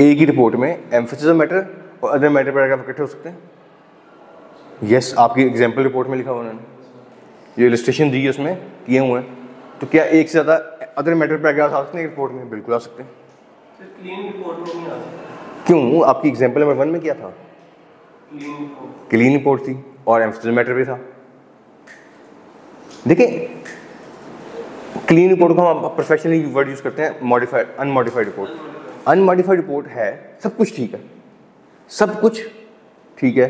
एक ही रिपोर्ट में emphasis of matter और अदर मैटर पैराग्राफ इकट्ठे हो सकते हैं? यस, आपकी एग्जाम्पल रिपोर्ट में लिखा हुआ उन्होंने, जो इलस्ट्रेशन दी है उसमें किए हुए हैं। तो क्या एक से ज़्यादा अदर मैटर पैराग्राफ आ सकते हैं रिपोर्ट में? बिल्कुल आ सकते हैं। क्लीन रिपोर्ट में नहीं आ सकता। क्यों? आपकी एग्जाम्पल नंबर 1 में क्या था? क्लीन रिपोर्ट थी और एम्फेसिस मैटर भी था। देखिए, क्लीन रिपोर्ट को हम प्रोफेशनली वर्ड यूज़ करते हैं modified, unmodified report. Unmodified report है, सब कुछ ठीक है, सब कुछ ठीक है,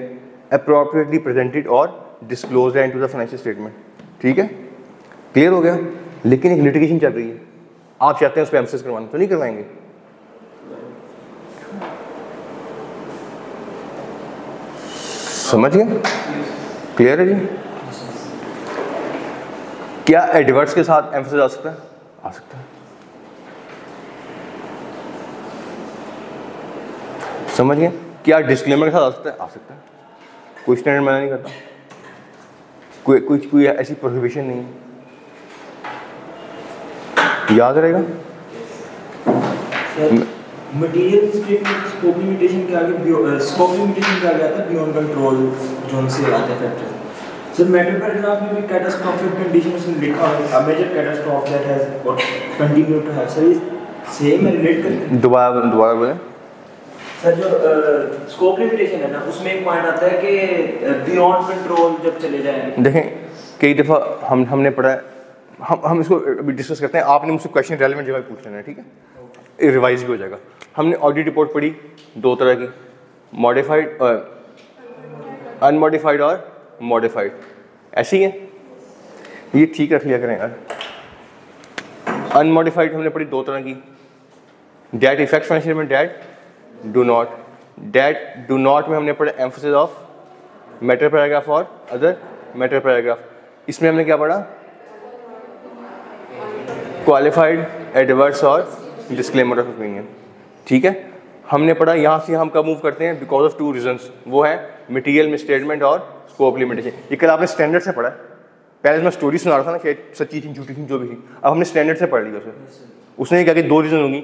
अप्रोप्रिएटली प्रेजेंटेड और डिस्क्लोज है इनटू द फाइनेंशियल स्टेटमेंट, ठीक है, क्लियर हो गया। लेकिन एक लिटिगेशन चल रही है, आप चाहते हैं उस पर एम्फेसिस करवाना, तो नहीं करवाएंगे। समझ गए? क्लियर है जी? क्या एडवर्स के साथ एम्फेसिस आ सकता है? आ सकता है। समझ गए? क्या डिस्क्लेमर के साथ आ सकता है? आ सकता है। कोई स्टैंडर्ड मना नहीं करता, कोई ऐसी प्रोहिबिशन नहीं है। याद रहेगा? मटेरियल स्टेटमेंट स्कोप लिमिटेशन के आगे स्कोप लिमिटेशन के आगे आता है बियॉन्ड कंट्रोल जोन से आते फैक्टर। सर मैटर पैराग्राफ में भी कैटास्ट्रोफिक कंडीशंस में लिखा है a major catastrophe that has or continue to have. Sir same है, रिलेट करके दोबारा बोलें। सर जो स्कोप लिमिटेशन है ना, उसमें एक पॉइंट आता है कि बियॉन्ड कंट्रोल जब चले जाएंगे। देखें, कई दफ़ा हमने पढ़ा है, हम इसको अभी डिस्कस करते हैं। आपने मुझसे क्वेश्चन रेलेवेंट जगह पूछ लेना है, ठीक है, रिवाइज भी हो जाएगा। हमने ऑडिट रिपोर्ट पढ़ी दो तरह की, मॉडिफाइड अनमॉडिफाइड और मॉडिफाइड, ऐसी है, ये ठीक रख लिया करें यार। अनमॉडिफाइड हमने पढ़ी दो तरह की, डेट इफेक्ट फाइनेंशियल में date do not. Date do not में हमने पढ़ा एम्फेसिस ऑफ मैटर पैराग्राफ और अदर मैटर पैराग्राफ। इसमें हमने क्या पढ़ा? क्वालिफाइड, एडवर्स और डिस्क्लेमर ऑफ ओपिनियन, ठीक है। हमने पढ़ा यहाँ से हम कब मूव करते हैं, बिकॉज ऑफ 2 रीजंस, वो है मटेरियल मिसस्टेटमेंट और स्कोप लिमिटेशन। ये कल आपने स्टैंडर्ड से पढ़ा है। पहले मैं स्टोरी सुना रहा था ना, शायद सच्ची थी झूठी थी जो भी थी, अब हमने स्टैंडर्ड से पढ़ लिया उसे। उसने क्या कि 2 रीजन होगी,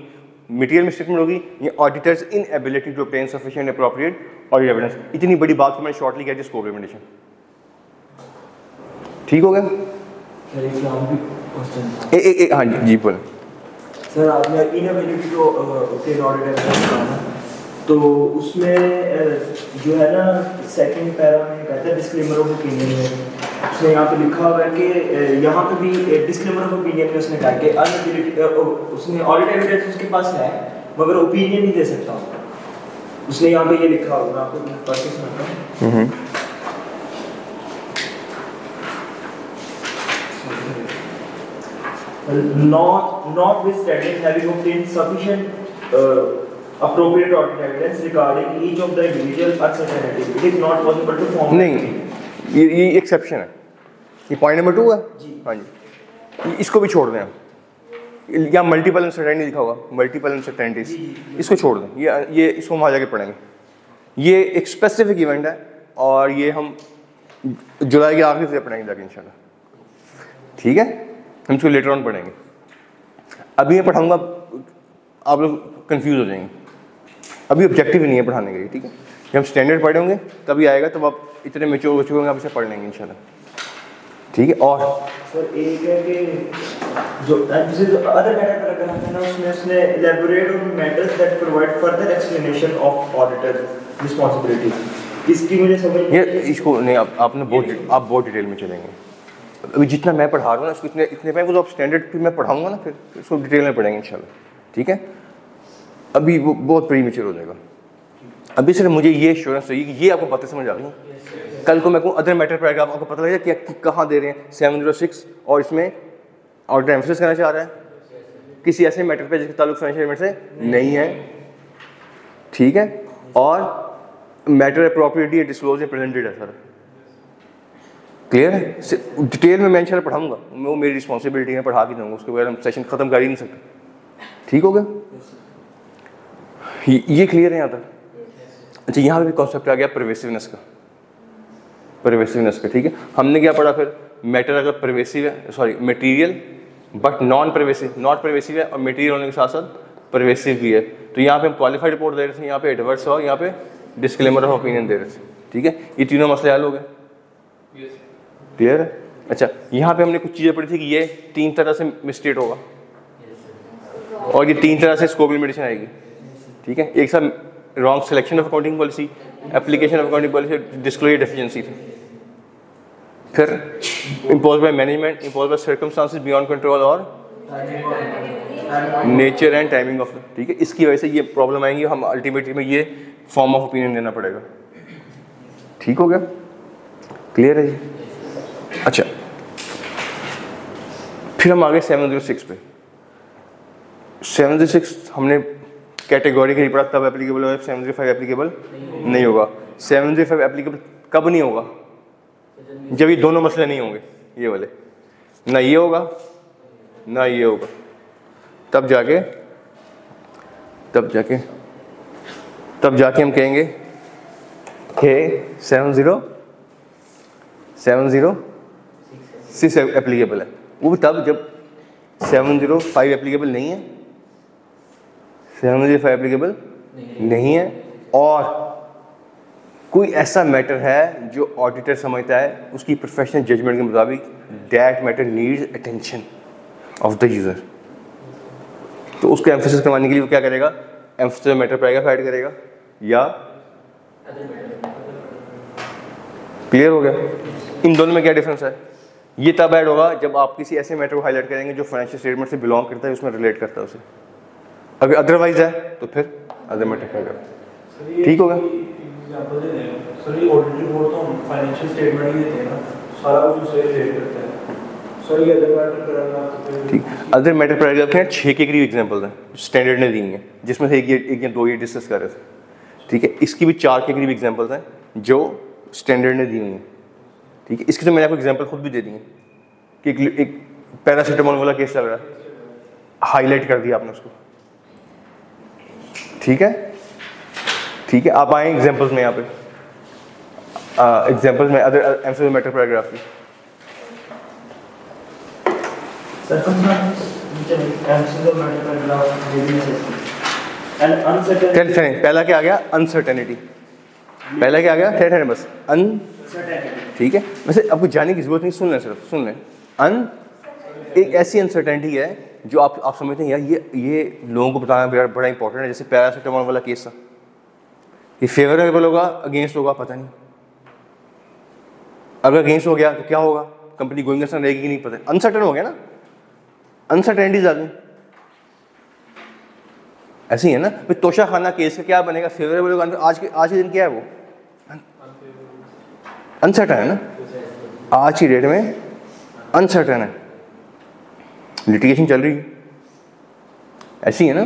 मटेरियल मिसस्टेटमेंट होगी या auditor's inability to obtain sufficient appropriate और एविडेंस। इतनी बड़ी बात को मैंने शॉर्टली कह दी, स्कोप लिमिटेशन। ठीक हो गया? हाँ जी जी बोलें। सर आपने inability to obtain audit evidence, तो उसमें जो है ना सेकंड पैरा में कहता है डिस्क्लेमर ऑफ ओपिनियन में, उसने यहाँ पे लिखा हुआ है कि यहाँ पे भी डिस्क्लेमर ऑफ ओपिनियन में उसने कहा कि अनएबिलिटी, उसने ऑडिट एविडेंस उसके पास है मगर ओपिनियन नहीं दे सकता। उसने यहाँ पे ये लिखा हुआ, मैं आपको पढ़ के सुनाता हूँ। Notwithstanding having obtained sufficient appropriate audit evidence regarding each of the individual uncertainties, it is not possible to form. नहीं, ये एक्सेप्शन है, ये पॉइंट नंबर 2 है जी। हाँ जी, इसको भी छोड़ दें हम, या मल्टीपल अनसर्टेनिटी लिखा होगा, मल्टीपल अनसर्टेनिटीज, इसको छोड़ दें, ये इसको हम वहाँ जाके पढ़ेंगे। ये एक स्पेसिफिक इवेंट है और ये हम जुलाई के आखिर से पढ़ेंगे जाके इंशाल्लाह, ठीक है। हम इसको लेटर ऑन पढ़ेंगे, अभी मैं पढ़ाऊंगा आप लोग कंफ्यूज हो जाएंगे, अभी ऑब्जेक्टिव ही नहीं है पढ़ाने के लिए, ठीक है। जब हम स्टैंडर्ड पढ़े होंगे तभी आएगा, तब आप इतने मैच्योर हो चुके होंगे, आप इसे पढ़ लेंगे इंशाल्लाह, ठीक है। और सर एक है कि जो अदर मैटर पैराग्राफ है ना, उसने elaborate on matters that provide further explanation of auditor responsibility. इसकी मुझे समझ ये इसको नहीं, आप बहुत डिटेल में चलेंगे। अभी जितना मैं पढ़ा रहा हूँ ना, उसको इतने पे वो आप स्टैंडर्ड फिर मैं पढ़ाऊंगा ना, फिर इसको डिटेल में पढ़ेंगे इंशाल्लाह, ठीक है। अभी वो बहुत प्रीमेच्योर हो जाएगा। अभी सिर्फ मुझे ये एश्योरेंस चाहिए कि ये आपको बातें समझ आ गई। कल को मैं कहूँ अदर मैटर पैराग्राफ, आपको पता लगेगा कि कहाँ दे रहे हैं 706, और इसमें ऑडिटर एम्फेसिस करना चाह रहा है किसी ऐसे मैटर पे जिसके ताल्लुक फाइनेंशियल से नहीं है, ठीक है, और मैटर अप्रोप्रिएटली डिस्क्लोज प्रेजेंटेड है सर, क्लियर है। डिटेल में मैं इंशाल्लाह पढ़ाऊंगा, वो मेरी रिस्पॉन्सिबिलिटी है, पढ़ा के दूंगा, उसके बगैर हम सेशन ख़त्म कर ही नहीं सकते, ठीक हो गया। ये क्लियर है यहाँ तक? अच्छा, यहाँ पे भी कॉन्सेप्ट आ गया परवेसिवनेस का, ठीक है। हमने क्या पढ़ा फिर? मैटर अगर परवेसिव है, sorry material but non pervasive, not pervasive है और मटेरियल होने के साथ साथ परवेसिव भी है। तो यहाँ पे हम क्वालिफाइड रिपोर्ट दे रहे थे, यहाँ पे एडवर्स और यहाँ पे डिस्क्लेमर ऑफ ओपिनियन दे रहे थे। ठीक है, ये तीनों मसले हल हो गए, क्लियर है। अच्छा, यहाँ पे हमने कुछ चीज़ें पढ़ी थी कि ये 3 तरह से मिसस्टेट होगा और ये 3 तरह से स्कोप लिमिटेशन आएगी। ठीक है, एक साथ wrong selection of accounting policy, application of accounting policy, disclosure deficiency थी। फिर impose by management, impose by circumstances beyond control और नेचर एंड टाइमिंग ऑफ। ठीक है, इसकी वजह से ये प्रॉब्लम आएंगी, हम अल्टीमेटली में ये फॉर्म ऑफ ओपिनियन देना पड़ेगा। ठीक हो गया, क्लियर है जी। अच्छा, फिर हम आगे 706 पे। 706 हमने कैटेगोरिकली पढ़ा, तब एप्लीकेबल होगा, 705 एप्लीकेबल नहीं होगा। 705 एप्लीकेबल कब नहीं होगा? जब ये दोनों मसले नहीं होंगे, ये वाले, ना ये होगा ना ये होगा, तब जाके हम कहेंगे कि 706 एप्लीकेबल है। वो भी तब जब 705 एप्लीकेबल नहीं है, 705 एप्लीकेबल नहीं है और कोई ऐसा मैटर है जो ऑडिटर समझता है उसकी प्रोफेशनल जजमेंट के मुताबिक that matter needs attention of the user, तो उसको एम्फेसिस करवाने के लिए वो क्या करेगा? एम्फेसिस मैटर पैराग्राफ ऐड करेगा या क्लियर हो गया? इन दोनों में क्या डिफरेंस है? ये तब ऐड होगा जब आप किसी ऐसे मैटर को हाईलाइट करेंगे जो फाइनेंशियल स्टेटमेंट से बिलोंग करता है, उसमें रिलेट करता है उसे। अगर अदरवाइज है तो फिर अदर मैटर पैराग्राफ। ठीक होगा? सर ये ऑडिट रिपोर्ट तो हम फाइनेंशियल स्टेटमेंट ही देते हैं ना, सारा कुछ उससे रिलेट करता है। सर ये अदर मैटर पैराग्राफ, ठीक, अदर मैटर पैराग्राफ के 6 के करीब एग्जांपल्स हैं स्टैंडर्ड ने दी हैं, जिसमें से एक या 2 ये डिस्कस कर रहे थे। ठीक है, इसकी भी 4 के करीब एग्जांपल्स हैं जो स्टैंडर्ड ने दी हुई हैं। ठीक है, इसकी तो मैंने आपको एग्जांपल खुद भी दे दी है कि एक पैरासीटामोल वाला केस चल रहा है, हाईलाइट कर दिया आपने उसको। ठीक है, ठीक है, आप आए एग्जांपल्स में, यहाँ पे एग्जांपल्स में अदर एम्फेसिस मैटर पैराग्राफ की। पहला क्या आ गया? अनसर्टेनिटी। पहला क्या आ गया? ठहरे बस ठीक है, वैसे आपको जाने की जरूरत नहीं, सुन लें, सिर्फ सुन लें। एक ऐसी अनसर्टेनिटी है जो आप समझते हैं यार ये लोगों को बताना बड़ा इंपॉर्टेंट है। जैसे पैरासीटामोल वाला केस था, ये फेवरेबल होगा अगेंस्ट होगा पता नहीं, अगर अगेंस्ट हो गया तो क्या होगा? कंपनी गोइंग कंसर्न रहेगी कि नहीं पता, अनसर्टेन हो गया ना, अनसर्टेनिटीज आ गई। ऐसे ही है ना, तोशा खाना केस का क्या बनेगा? फेवरेबल होगा। आज के दिन क्या है? वो अनसर्टेन है ना, आज की डेट में अनसर्टेन है, लिटिगेशन चल रही है, ऐसी है ना।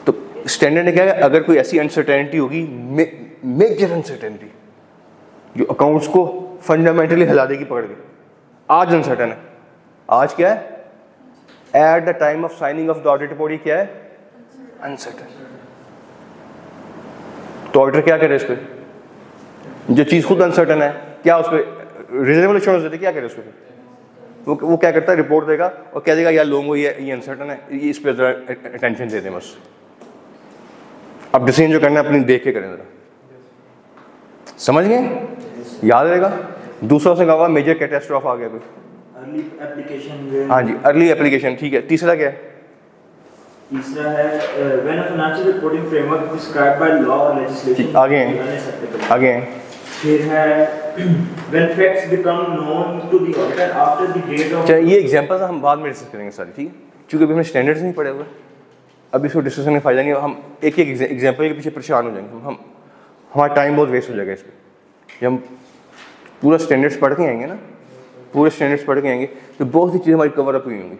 तो स्टैंडर्ड ने क्या है? अगर कोई ऐसी अनसर्टेनिटी होगी, मेजर अनसर्टेनिटी जो अकाउंट्स को फंडामेंटली हिला देगी पकड़ के, आज अनसर्टेन है। आज क्या है? At the time of signing off the audit report क्या है? अनसर्टेन। तो ऑडिटर क्या करे इस पर? जो चीज़ खुद अनसर्टेन है, क्या उस पर रिजनेबल एश्योरेंस देते? क्या करे उस पर? वो क्या करता है? रिपोर्ट देगा और कह देगा यार लोगों को ये अनसर्टेन है, ये इस पर ज़रा अटेंशन दे दें बस। अब डिसीजन जो करना है अपनी देख के करें ज़रा, समझ गए? याद रहेगा। दूसरा से कहा मेजर कैटास्ट्रॉफ आ गया कोई, अर्ली एप्लीकेशन। हाँ जी, अर्ली एप्लीकेशन। ठीक है, तीसरा क्या है? तीसरा है when a financial reporting framework prescribed by law और लेजिस्लेशन। आगे हैं, आगे हैं। फिर है when facts become known to the auditor after the date of। चलिए ये एग्जांपल्स हम बाद में डिस्कस करेंगे सारी, ठीक है, क्योंकि अभी हमने स्टैंडर्ड्स नहीं पढ़े हुए, अभी इसको डिस्कशन में फायदा नहीं है। हम एक एक एग्जांपल के पीछे परेशान हो जाएंगे, हम हमारा टाइम बहुत वेस्ट हो जाएगा इस पर। जब हम पूरा स्टैंडर्ड्स पढ़ के आएंगे ना, पूरे स्टैंडर्ड्स पढ़ के आएंगे तो बहुत सी चीज़ें हमारी कवर अप हुई होंगी।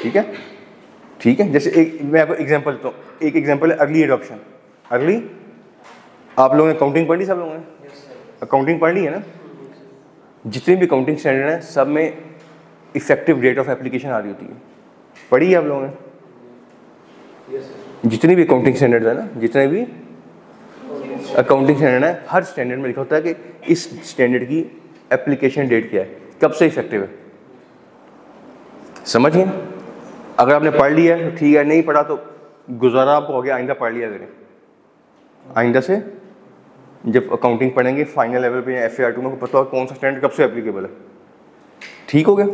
ठीक है, ठीक है। जैसे एक मैं आपको एग्जांपल देता हूँ, एक एग्जांपल है अर्ली एडॉप्शन। अर्ली, आप लोगों ने अकाउंटिंग पढ़ ली? सब लोगों ने अकाउंटिंग पढ़ ली है ना? जितनी भी अकाउंटिंग स्टैंडर्ड है सब में इफेक्टिव डेट ऑफ एप्लीकेशन आ रही होती है, पढ़ी है आप लोगों ने? जितनी भी अकाउंटिंग स्टैंडर्ड है ना, जितने भी अकाउंटिंग स्टैंडर्ड है, हर स्टैंडर्ड में लिखा होता है कि इस स्टैंडर्ड की एप्लीकेशन डेट क्या है, कब से इफेक्टिव है। समझ गए? अगर आपने पढ़ लिया है तो ठीक है, नहीं पढ़ा तो गुजारा आपको हो गया, आइंदा पढ़ लिया करें। आइंदा से जब अकाउंटिंग पढ़ेंगे फाइनल लेवल पे या FAR 2 में पता हो कौन सा स्टैंडर्ड कब से एप्लीकेबल है। ठीक हो गया,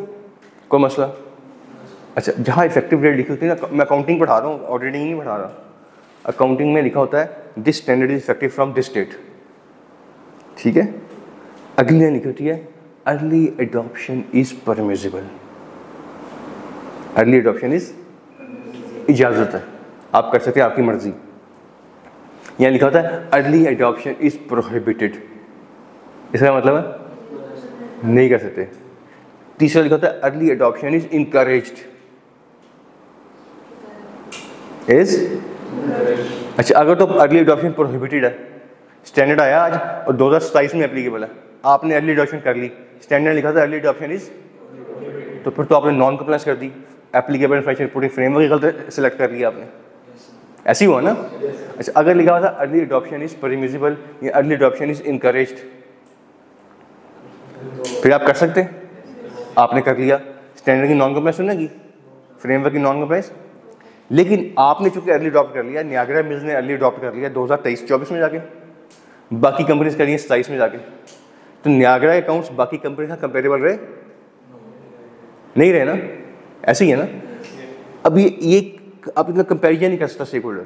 कोई मसला? अच्छा, जहाँ इफेक्टिव डेट लिखी होती है ना, मैं अकाउंटिंग पढ़ा रहा हूँ, ऑडिटिंग नहीं पढ़ा रहा। अकाउंटिंग में लिखा होता है this standard is effective from this date, ठीक है। अगली लाइन लिखी होती है early adoption is permissible. Early adoption is इजाज़त है, आप कर सकते हैं, आपकी मर्जी। यहाँ लिखा होता है अर्ली एडॉप्शन इज प्रोहिबिटेड, इसका मतलब है नहीं कर सकते। तीसरा लिखा होता है early adoption is encouraged. Is अच्छा, अगर तो अर्ली एडॉप्शन प्रोहिबिटेड है, स्टैंडर्ड आया आज और 2027 में एप्लीकेबल है, आपने अर्ली एडॉप्शन कर ली, स्टैंडर्ड लिखा था अर्ली एडॉप्शन इज, तो फिर तो आपने नॉन कंप्लायंस कर दी, एप्लीकेबल फाइनेंशियल रिपोर्टिंग फ्रेमवर्क गलत सेलेक्ट कर लिया आपने, ऐसी हुआ ना। अच्छा, अगर लिखा हुआ था अर्ली एडॉप्शन इज परमिसिबल या अर्ली एडॉप्शन इज इनकरेज्ड, फिर आप कर सकते, आपने कर लिया, स्टैंडर्ड की नॉन कंप्लायंस होने की, फ्रेमवर्क की नॉन कंप्लायंस। लेकिन आपने चूंकि अर्ली अडॉप्ट कर लिया, नियाग्रा मिल्स ने अर्ली अडॉप्ट कर लिया 2023-24 में जाके, बाकी कंपनीज करी 27 में जाके, तो नियाग्रा अकाउंट्स बाकी कंपनी का कंपेरेबल रहे नहीं रहे ना, ऐसे ही है ना। अब ये आप इतना कंपेरिजन नहीं कर सकता स्टेक होल्डर,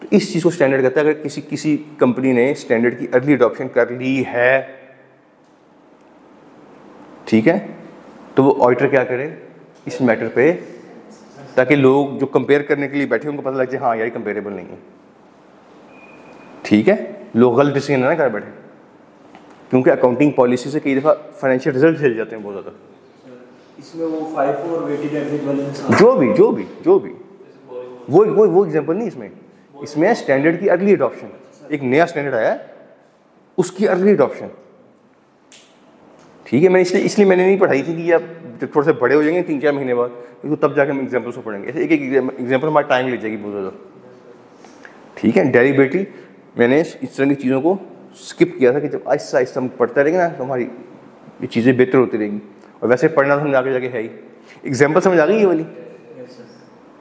तो इस चीज़ को स्टैंडर्ड कहता है। अगर किसी कंपनी ने स्टैंडर्ड की अर्ली अडॉप्शन कर ली है, ठीक है, तो वो ऑडिटर क्या करे इस मैटर पे, ताकि लोग जो कंपेयर करने के लिए बैठे उनको पता लग जाए हाँ यार कंपेरेबल नहीं है, ठीक है, लोग गलत डिसीजन ना कर बैठे, क्योंकि अकाउंटिंग पॉलिसी से कई दफ़ा फाइनेंशियल रिजल्ट हिल जाते हैं बहुत ज़्यादा। इसमें वो 5-4 वेटेड एवरेज वाले जो भी वो एग्जांपल नहीं, इसमें है स्टैंडर्ड की अर्ली अडॉप्शन, एक नया स्टैंडर्ड आया है उसकी अर्ली अडॉप्शन, ठीक है। मैं इसलिए मैंने नहीं पढ़ाई थी कि आप जब थोड़े से बड़े हो जाएंगे 3-4 महीने बाद, तो तब जाके हम एग्जाम्पल्स को पढ़ेंगे, ऐसे एक एग्जाम्पल हमारा टाइम ले जाएगी बहुत ज़्यादा, ठीक है। डेलिबरेटली मैंने इस तरह की चीज़ों को स्किप किया था कि जब आहिस्ता आहिस्ता हम पढ़ते रहेंगे ना तो हमारी ये चीज़ें बेहतर होती रहेंगी। और वैसे पढ़ना तो हम आगे जाके है ही। एग्जाम्पल समझ आ गई ये वाली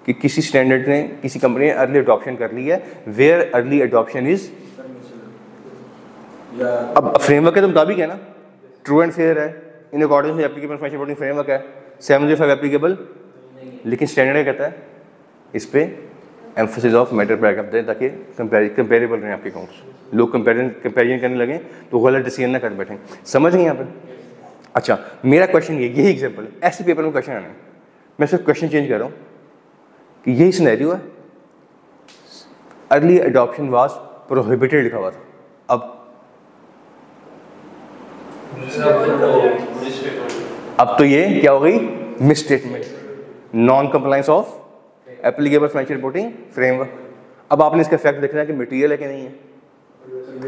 कि किसी स्टैंडर्ड ने किसी कंपनी ने अर्ली अडॉप्शन कर ली है, वेयर अर्ली अडॉप्शन इज, अब फ्रेमवर्क के तो मुताबिक है ना, ट्रू एंड फेयर है, in according to applicable financial reporting framework है, 705 एप्लीकेबल, लेकिन स्टैंडर्ड कहता है इस पे एम्फोसिस ऑफ मैटर बैकअप दें ताकि कंपेरेबल रहें आपके अकाउंट्स। लोग कंपेरिजन करने लगे तो गलत डिसीजन ना कर बैठें, समझ गए यहाँ पे। अच्छा, मेरा क्वेश्चन यही एग्जाम्पल है, ऐसे पेपर में क्वेश्चन आना है, मैं सिर्फ क्वेश्चन चेंज कर रहा हूँ कि यही सिनेरियो है, अर्ली अडॉप्शन वाज प्रोहिबिटेड लिखा हुआ था, अब तो ये क्या हो गई misstatement, non compliance of applicable financial reporting framework. अब आपने इसका इफेक्ट देखना है कि मटेरियल है कि नहीं है,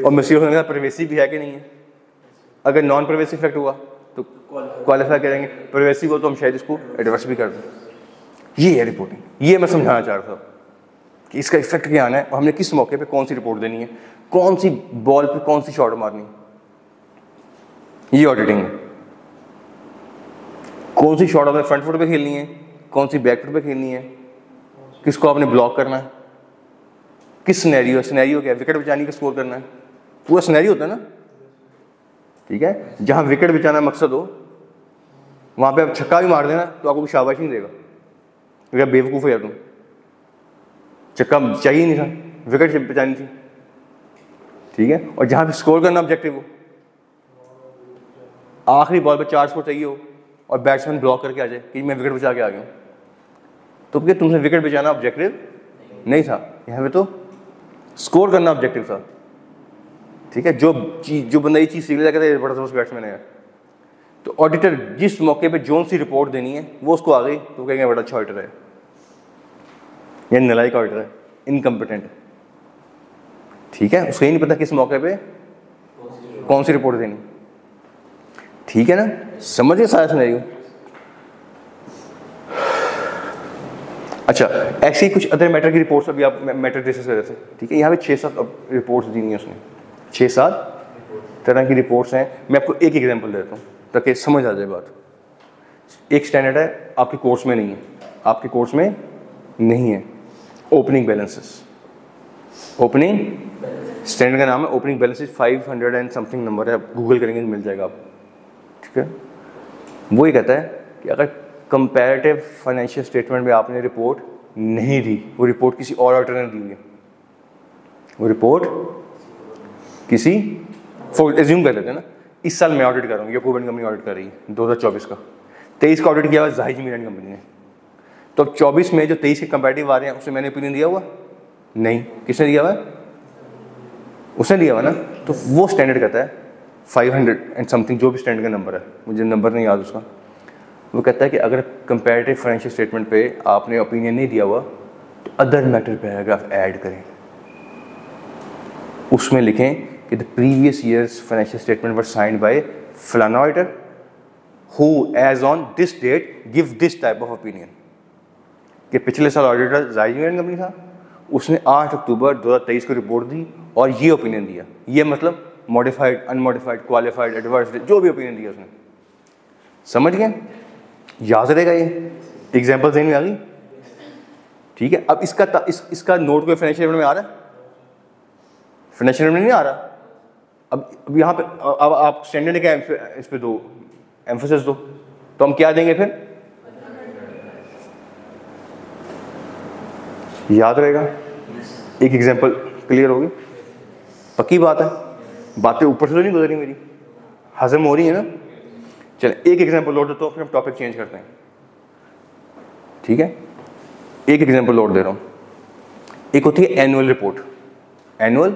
और मटेरियल होने का परवेसिव भी है कि नहीं है। अगर नॉन परवेसिव इफेक्ट हुआ तो क्वालिफाई करेंगे, परवेसिव हो तो हम शायद इसको एडवर्स भी कर दें। ये है रिपोर्टिंग, ये मैं समझाना चाह रहा था कि इसका इफेक्ट क्या आना है और हमने किस मौके पे कौन सी रिपोर्ट देनी है, कौन सी बॉल पे कौन सी शॉट मारनी है, ये ऑडिटिंग है। कौन सी शॉट आपने फ्रंट फुट पे खेलनी है, कौन सी बैक फुट पे खेलनी है, किसको आपने ब्लॉक करना है, किस सिनेरियो क्या, विकेट बचाने का स्कोर करना है, पूरा सिनेरियो होता है ना, ठीक है। जहां विकेट बचाना मकसद हो वहां पे आप छक्का भी मार देना तो आपको शाबाशी नहीं देगा, अगर बेवकूफ़ है तुम, छक्का चाहिए नहीं था, विकेट बचानी थी, ठीक है। और जहां पे स्कोर करना ऑब्जेक्टिव हो, आखिरी बॉल पे 4 स्कोर चाहिए हो और बैट्समैन ब्लॉक करके आ जाए कि मैं विकेट बचा के आ गया हूँ, तो क्या तुमसे विकेट बचाना ऑब्जेक्टिव नहीं था, यहाँ पे तो स्कोर करना ऑब्जेक्टिव था, ठीक है। जो बंदा ये चीज़ सीख लेता है बड़ा जबरदस्त बैट्समैन है, तो ऑडिटर जिस मौके पे जोन सी रिपोर्ट देनी है वो उसको आ गई तो कहेंगे बड़ा अच्छा ऑडिटर है, या नलायक ऑडिटर है, इनकम्पिटेंट, ठीक है। उसको ही नहीं पता किस मौके पे कौन सी रिपोर्ट देनी, ठीक है ना, समझिए सारा सिनेरियो। अच्छा, ऐसे ही कुछ अदर मैटर की रिपोर्ट्स अभी आप मैटर डिस्कस कर रहे थे, ठीक है। यहाँ पे 6-7 रिपोर्ट्स दी है उसने, 6-7 तरह की रिपोर्ट्स हैं। मैं आपको एक एग्जांपल देता हूँ ताकि समझ आ जाए बात। एक स्टैंडर्ड है आपके कोर्स में नहीं है, आपके कोर्स में नहीं है। ओपनिंग बैलेंसेस, ओपनिंग स्टैंडर्ड का नाम है opening balances, 500 and something number है, गूगल करेंगे तो मिल जाएगा आपको, ठीक है। वो ये कहता है कि अगर कंपैरेटिव फाइनेंशियल स्टेटमेंट में आपने रिपोर्ट नहीं दी, वो रिपोर्ट किसी और ऑडिटर ने दी हुई है, वो रिपोर्ट किसी, फॉर एज्यूम कर लेते हैं ना, इस साल मैं ऑडिट कर रहा हूँ, यूको बैंक कंपनी ऑडिट कर रही है 2024 का, 23 का ऑडिट किया हुआ जाहिद मीडियन कंपनी ने, तो अब 24 में जो 23 के कंपैरेटिव आ रहे हैं उससे मैंने ओपिनियन दिया हुआ नहीं, किसने दिया हुआ है, उसने दिया हुआ ना। तो वो स्टैंडर्ड कहता है 500 एंड समथिंग, जो भी स्टैंडर्ड का नंबर है, मुझे नंबर नहीं याद उसका, वो कहता है कि अगर कंपैरेटिव फाइनेंशियल स्टेटमेंट पे आपने ओपिनियन नहीं दिया हुआ तो अदर मैटर पैराग्राफ ऐड करें, उसमें लिखें कि the previous years financial statement were signed by फलाना auditor who as on this date give this type of opinion, कि पिछले साल ऑडिटर जाहिद मीडियन कंपनी था, उसने 8 अक्टूबर 2023 को रिपोर्ट दी और ये ओपिनियन दिया, ये मतलब मॉडिफाइड, अनमॉडिफाइड, क्वालिफाइड, एडवर्स, जो भी ओपिनियन दिया उसने, समझ गए, याद रहेगा ये, एग्जाम्पल देने में आ गई, ठीक है। अब इसका नोट कोई फाइनेंशियल स्टेटमेंट में आ रहा है, फाइनेंशियल स्टेटमेंट नहीं आ रहा, अब यहाँ पे अब आप स्टैंडर्ड क्या इस पे दो एम्फोसिस दो, तो हम क्या देंगे फिर, याद रहेगा, एक एग्जाम्पल क्लियर होगी, पक्की बात है, बातें ऊपर से तो नहीं गुजरी मेरी, हजम हो रही है ना। चलिए एक एग्जाम्पल लोड देता हूँ, फिर हम टॉपिक चेंज करते हैं, ठीक है। एक एग्जाम्पल लोड दे रहा हूँ, एक होती है एनुअल रिपोर्ट, एनुअल,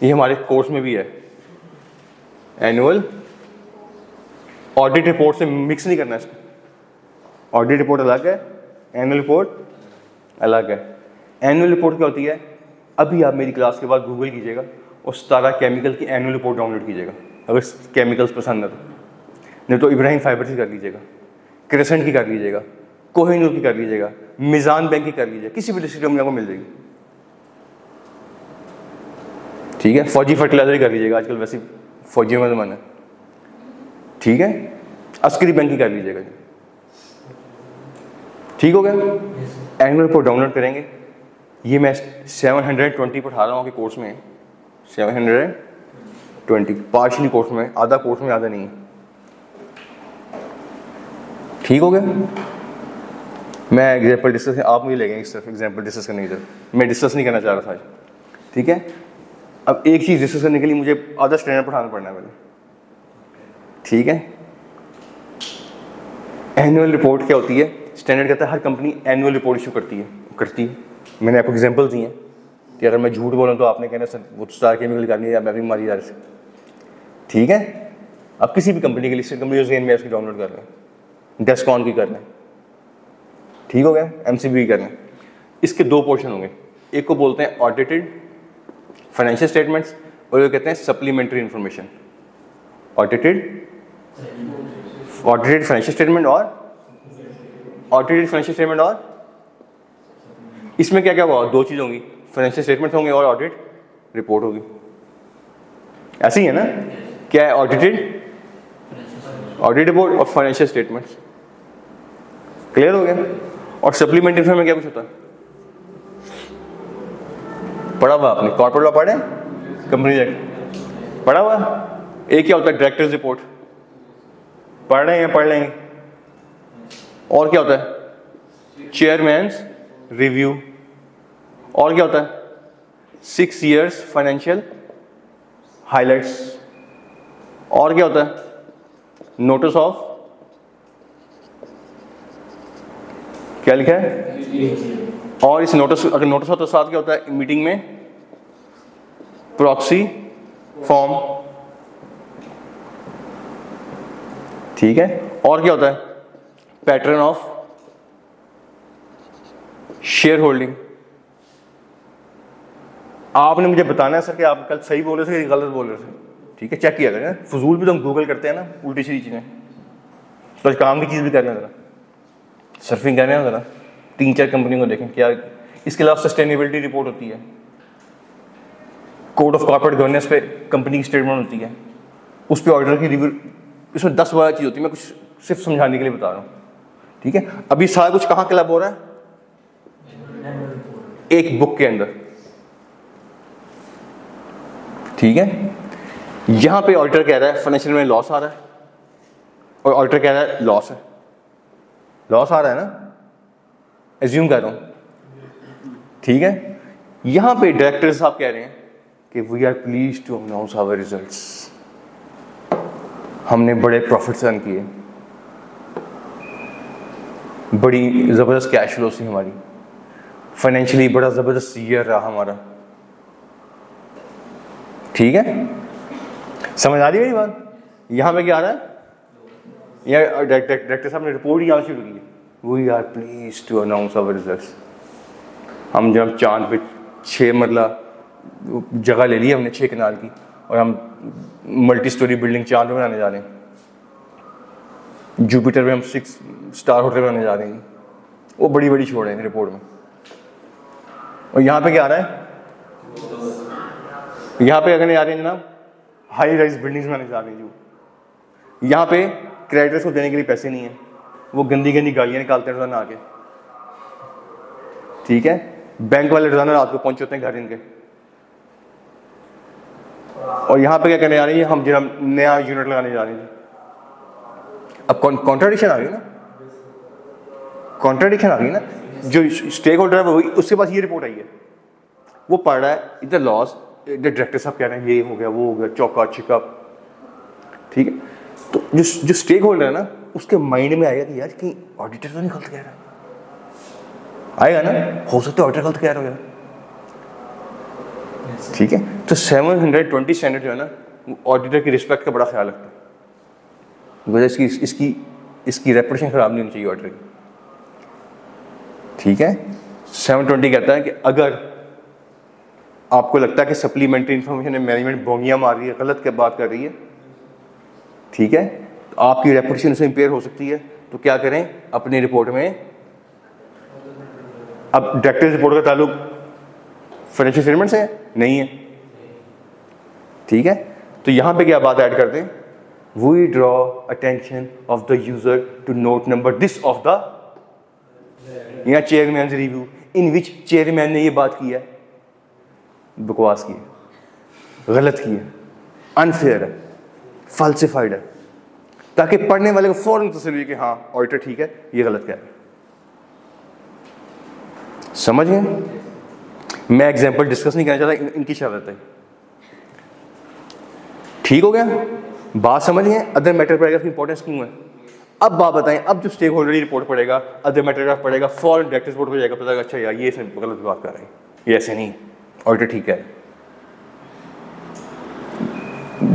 ये हमारे कोर्स में भी है, एनुअल, ऑडिट रिपोर्ट से मिक्स नहीं करना इसको, ऑडिट रिपोर्ट अलग है, एनुअल रिपोर्ट अलग है। एनुअल रिपोर्ट क्या होती है, अभी आप मेरी क्लास के बाद गूगल कीजिएगा और सारा केमिकल की एनुअल रिपोर्ट डाउनलोड कीजिएगा, अगर केमिकल्स पसंद है तो, नहीं तो इब्राहिम फाइबर की कर लीजिएगा, क्रेसेंट की कर लीजिएगा, कोहिनूर की कर लीजिएगा, मिजान बैंक की कर लीजिएगा, किसी भी लिस्टेड कंपनी आपको मिल जाएगी, ठीक है। फौजी फर्टिलाइजर ही कर लीजिएगा, आजकल वैसे फौजियों का ज़माना है, ठीक है। अस्करी बैंक की कर लीजिएगा, ठीक हो गया। एनुअल रिपोर्ट डाउनलोड करेंगे, ये मैं 720 पढ़ा रहा हूँ कि कोर्स में, 720 पार्शली कोर्स में, आधा कोर्स में, आधा नहीं, ठीक हो गया। मैं एग्जाम्पल डिस्कस, आप मुझे लगेंगे सिर्फ एग्जाम्पल डिस्कस करने की जरूरत, मैं डिस्कस नहीं करना चाह रहा था आज, ठीक है। अब एक चीज़ डिस्कस करने के लिए मुझे आधा स्टैंडर्ड पढ़ाना पड़ना है पहले, ठीक है। एनुअल रिपोर्ट क्या होती है, स्टैंडर्ड कहता है हर कंपनी एनुअल रिपोर्ट इशू करती है। मैंने आपको एग्जांपल दिए हैं कि अगर मैं झूठ बोलूँ तो आपने कहना सर वो तो स्टार केमिकल करनी है या मैं भी मारी जा रही, ठीक है। अब किसी भी कंपनी के लिस्टेड कंपनी जो में इसकी डाउनलोड कर रहे हैं, डेस्कॉन की कर रहे हैं, ठीक हो गया, एमसीबी कर रहे हैं। इसके दो पोर्शन होंगे, एक को बोलते हैं ऑडिटेड फाइनेंशियल स्टेटमेंट्स और ये कहते हैं supplementary information. Audited financial statement और ऑडिटेड फाइनेंशियल स्टेटमेंट, और इसमें क्या क्या होगा, दो चीज़ होंगी, फाइनेंशियल स्टेटमेंट होंगे और ऑडिट रिपोर्ट होगी, ऐसे ही है ना। क्या है, ऑडिटेड ऑडिट रिपोर्ट और फाइनेंशियल स्टेटमेंट्स, क्लियर हो गया। और सप्लीमेंट्री में क्या कुछ होता है, पढ़ा हुआ आपने, कॉर्पोरेट लॉ पढ़े, कंपनी एक्ट पढ़ा हुआ। एक क्या होता है, डायरेक्टर्स रिपोर्ट पढ़ रहे हैं, पढ़ लेंगे। और क्या होता है, चेयरमैन्स रिव्यू। और क्या होता है, 6 years फाइनेंशियल हाइलाइट्स। और क्या होता है, नोटिस ऑफ, क्या लिखा है, और इस नोटिस, अगर नोटिस हो तो साथ क्या होता है, मीटिंग में प्रॉक्सी फॉर्म, ठीक है। और क्या होता है, पैटर्न ऑफ शेयर होल्डिंग। आपने मुझे बताना है सर कि आप कल सही बोल रहे थे कि गलत बोल रहे थे, ठीक है। चेक किया करें, फजूल भी तो हम गूगल करते हैं ना, उल्टी सीधी चीज़ें, तो काम की चीज़ भी कर रहे हैं ज़रा, सर्फिंग कर रहे हैं ज़रा, 3-4 कंपनियों को देखें क्या। इसके अलावा सस्टेनेबिलिटी रिपोर्ट होती है, कोड ऑफ कॉर्पोरेट गवर्नेंस पे कंपनी की स्टेटमेंट होती है, उस पर ऑर्डर की रिव्यू, इसमें 10-12 चीज़ होती है। मैं कुछ सिर्फ समझाने के लिए बता रहा हूँ, ठीक है, अभी सारा कुछ कहाँ क्लब हो रहा है? एक बुक के अंदर, ठीक है। यहां पे ऑडिटर कह रहा है फाइनेंशियल में लॉस आ रहा है, और ऑडिटर कह रहा है लॉस है, लॉस आ रहा है ना, एज्यूम कर रहा हूं, ठीक है। यहां पे डायरेक्टर साहब कह रहे हैं कि we are pleased to announce our results, हमने बड़े प्रॉफिट्स अर्न किए, बड़ी ज़बरदस्त कैश फ्लो थी हमारी, फाइनेंशियली बड़ा ज़बरदस्त ईयर रहा हमारा, ठीक है। समझ आ रही है मेरी बात? यहाँ पे क्या आ रहा है? यहाँ डायरेक्टर साहब ने रिपोर्ट ही आना शुरू की, we are pleased to announce our results. हम जब चांद पे 6 मरला जगह ले ली हमने 6 कनाल की, और हम मल्टी स्टोरी बिल्डिंग चांद पे बनाने जा रहे हैं, जुपिटर में हम 6 स्टार होटल बनाने जा रहे हैं, वो बड़ी बड़ी छोड़ हैं रिपोर्ट में। और यहाँ पे क्या आ रहा है? यहाँ पे अगर आ रहे हैं जनाब हाई राइज बिल्डिंग्स बनाने जा रहे हैं, जो यहाँ पे क्रेडिटर्स को देने के लिए पैसे नहीं है, वो गंदी गंदी गालियाँ निकालते हैं रोजाना आके, ठीक है। बैंक वाले रोजाना रात को पहुंचे होते हैं घर इनके। और यहाँ पे क्या करने जा रही है? हम नया यूनिट लगाने जा रहे हैं। अब कॉन्ट्राडिक्शन आ गई ना, कॉन्ट्राडिक्शन आ गई ना। जो स्टेक होल्डर है वो उसके पास ये रिपोर्ट आई है, वो पढ़ रहा है इधर लॉस, इधर डायरेक्टर साहब कह रहे हैं ये हो गया वो हो गया, चौका छिका, ठीक है। तो जो स्टेक होल्डर है ना, उसके माइंड में आएगा कि यार कहीं ऑडिटर तो नहीं गलत कह रहा, आएगा ना, हो सकता है ऑडिटर गलत कह रहा हो यार, ठीक है। तो 720 स्टैंडर्ड जो है ना, ऑडिटर की रिस्पेक्ट का बड़ा ख्याल रखता है, वजह इसकी रेपुटेशन खराब नहीं होनी चाहिए ऑडिटर की, ठीक है। 720 कहता है कि अगर आपको लगता है कि सप्लीमेंट्री इंफॉर्मेशन में मैनेजमेंट बोंगियां मार रही है, गलत के बात कर रही है, ठीक है, तो आपकी रेपुटेशन से इंपेयर हो सकती है, तो क्या करें अपनी रिपोर्ट में। अब डायरेक्टर रिपोर्ट का ताल्लुक फाइनेंशियल स्टेटमेंट से नहीं है, ठीक है। तो यहां पे क्या बात ऐड करते हैं? We draw attention of the user to note number this of the, या chairman review in which chairman ने ये बात की है, बकवास की है, गलत की है, अनफेयर है, फाल्सिफाइड है, ताकि पढ़ने वाले को फौरन तसल्ली कि हाँ ऑडिटर ठीक है, ये गलत कह रहा है। समझ गए? मैं एग्जांपल डिस्कस नहीं करना चाहता, इनकी शर्त है, ठीक हो गया? बात समझ गए? अदर मैटर पैराग्राफ की इंपॉर्टेंस क्यों है? अब बात बताएं, अब जो स्टेक होल्डर रिपोर्ट पढ़ेगा, अदर मैटर पैराग्राफ पढ़ेगा, फॉरन डायरेक्टर रिपोर्ट पर जाएगा, पता लगा अच्छा यार ये इसने गलत बात कर रहे हैं, ये ऐसे नहीं, ऑडिटर ठीक है।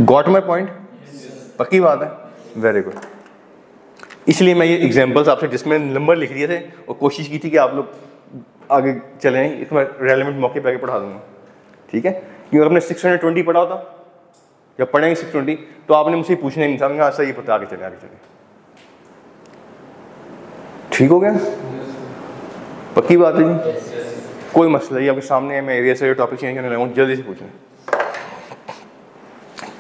Got my point? पक्की बात है, वेरी गुड। इसलिए मैं ये एग्जांपल्स आपसे जिसमें नंबर लिख दिए थे और कोशिश की थी कि आप लोग आगे चलें, इसमें रेलेवेंट मौके पे आगे पढ़ा दूंगा, ठीक है। क्योंकि आपने 620 पढ़ा होता, जब पढ़ेंगे 620 तो आपने मुझसे पूछना नहीं था, ऐसा ये पता आगे चले, आगे चले, ठीक हो गया? पक्की बात है जी, कोई मसला नहीं, आपके सामने मैं एरिया से टॉपिक चेंज करने लगा हूँ, जल्दी से पूछें,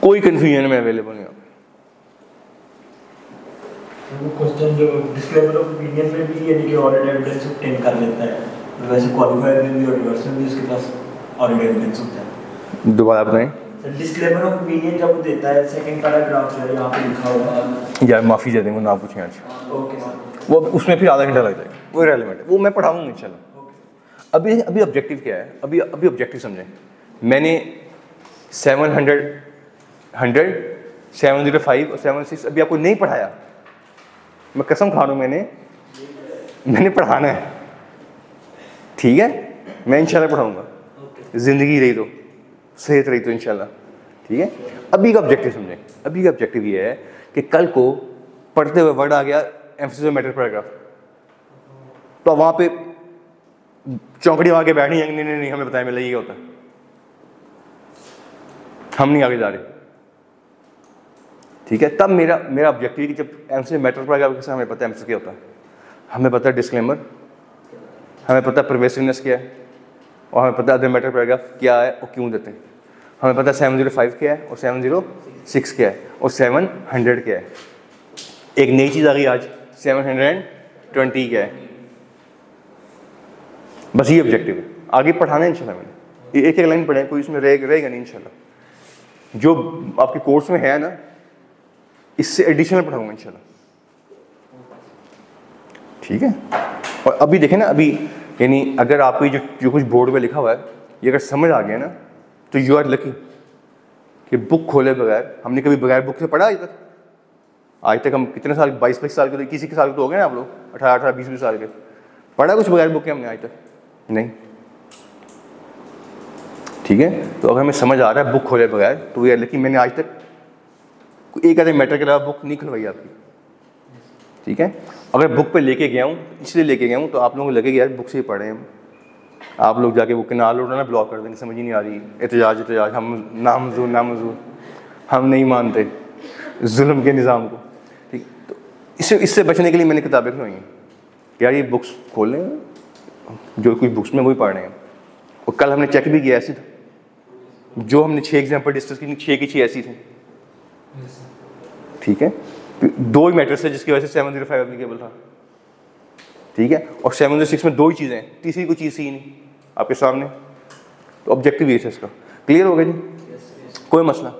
कोई कंफ्यूजन में अवेलेबल नहीं। वो क्वेश्चन जो डिस्क्लेमर ऑफ ओपिनियन में भी यानी कि ऑडिट एविडेंस ऑब्टेन कर लेता है, वैसे क्वालिफायर में भी और रिवर्स में भी उसके पास ऑडिट एविडेंस होता है। दोबारा बताएं। डिस्क्लेमर ऑफ ओपिनियन जब वो देता है, सेकंड पैराग्राफ जो है यहाँ पे लिखा हुआ है, यार माफ़ी दे देंगे ना पूछें आज, ओके, वो उसमें फिर आधा घंटा लग जाएगा, वो रेलेवेंट है, वो मैं पढ़ाऊंगा इंशाल्लाह। अभी ऑब्जेक्टिव क्या है? अभी ऑब्जेक्टिव समझें। मैंने 700, 705 और 76 अभी आपको नहीं पढ़ाया, मैं कसम खा रहा हूँ, मैंने पढ़ाना है, ठीक है। मैं इंशाल्लाह पढ़ाऊंगा, जिंदगी रही तो, सेहत रही तो इंशाल्लाह, ठीक है। अभी का ऑब्जेक्टिव समझें। अभी का ऑब्जेक्टिव ये है कि कल को पढ़ते हुए वर्ड आ गया एम्फेसिस ऑफ मैटर पैराग्राफ, तो वहां पे चौकड़ी वहां के बैठनी है, नहीं नहीं नहीं हमें बताया मिला ये होता है, हम नहीं आगे जा रहे, ठीक है। तब मेरा ऑब्जेक्टिव कि जब एम्फेसिस मैटर पैराग्राफ हमें पता है एम्फेसिस क्या होता है, हमें पता है डिस्क्लेमर, हमें पता है परवेसिवनेस क्या है, और हमें पता है अदर मैटर पैराग्राफ क्या है और क्यों देते हैं, हमें पता है 705 क्या है और 706 क्या है और 700 क्या है। एक नई चीज़ आ गई आज, 710 20 क्या है, बस ये ऑब्जेक्टिव है। आगे पढ़ाना है इंशाल्लाह, मैंने एक एक लाइन पढ़े, कोई इसमें रहेगा नहीं इंशाल्लाह। जो आपके कोर्स में है ना, इससे एडिशनल पढ़ाऊंगा इंशाल्लाह, ठीक है। और अभी देखें ना, अभी यानी अगर आपको जो कुछ बोर्ड पे लिखा हुआ है ये अगर समझ आ गया ना, तो यू आर लकी कि बुक खोले बगैर, हमने कभी बगैर बुक से पढ़ा आज तक हम कितने साल, 22-22 साल के, तो किसी के साल के तो हो गए ना आप लोग, 18-18, 20-20 साल के, पढ़ा कुछ बगैर बुक के हमने आज तक नहीं, ठीक है। तो अगर हमें समझ आ रहा है बुक खोले बगैर, तो ये लेकिन मैंने आज तक एक आधे मैटर के अलावा बुक नहीं खुलवाई आपकी, ठीक है। अगर बुक पे लेके गया हूँ, इसलिए लेके गया हूँ, तो आप लोगों को लगेगा यार बुक से ही पढ़े हम, आप लोग जाके वो किनार उठाना ब्लॉक कर देंगे, समझ ही नहीं आ रही, एहतजाज हम नामंजूर हम नहीं मानते जुल्म के निज़ाम को, ठीक। तो इससे बचने के लिए मैंने किताबें खुलवाई हैं, यार ये बुक्स खोल लें, जो कुछ बुक्स में वही पढ़ रहे हैं। और कल हमने चेक भी किया, ऐसी था जो हमने 6 एग्जाम्पल डिस्कस की, 6 की 6 ऐसी थी, ठीक है। 2 ही मैटर्स है जिसकी वजह से 705 एप्लीकेबल था, ठीक है। और 706 में 2 ही चीज़ें हैं, तीसरी कोई चीज़ ही नहीं आपके सामने, तो ऑब्जेक्टिव ये है इसका। क्लियर हो गया जी? कोई मसला?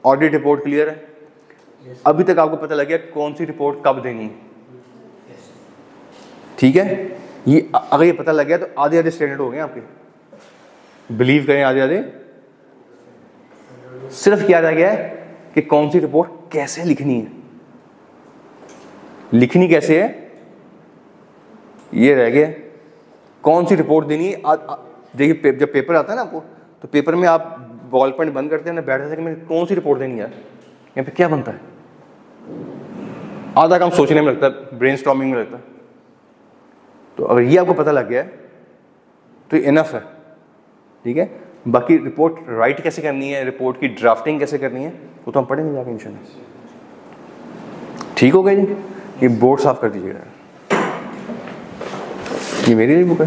ऑडिट रिपोर्ट क्लियर है? अभी तक आपको पता लग गया कौन सी रिपोर्ट कब देनी है, ठीक है। ये अगर ये पता लग गया तो आधे स्टैंडर्ड हो गए आपके, बिलीव करें आधे। सिर्फ क्या रह गया है कि कौन सी रिपोर्ट कैसे लिखनी है, लिखनी कैसे है ये रह गया। कौन सी रिपोर्ट देनी है, देखिए जब पेपर आता है ना आपको, तो पेपर में आप बॉल पेन बंद करते हैं ना, बैठते हैं कि मैं कौन सी रिपोर्ट देनी है, यहाँ पे क्या बनता है, आधा काम सोचने में लगता है, ब्रेनस्टॉर्मिंग में लगता है। तो अगर ये आपको पता लग गया है तो इनफ है, ठीक है। बाकी रिपोर्ट राइट कैसे करनी है, रिपोर्ट की ड्राफ्टिंग कैसे करनी है, वो तो हम पढ़ेंगे जाके इंशाल्लाह, ठीक हो गया जी। ये बोर्ड साफ कर दीजिएगा, ये मेरी बुक है।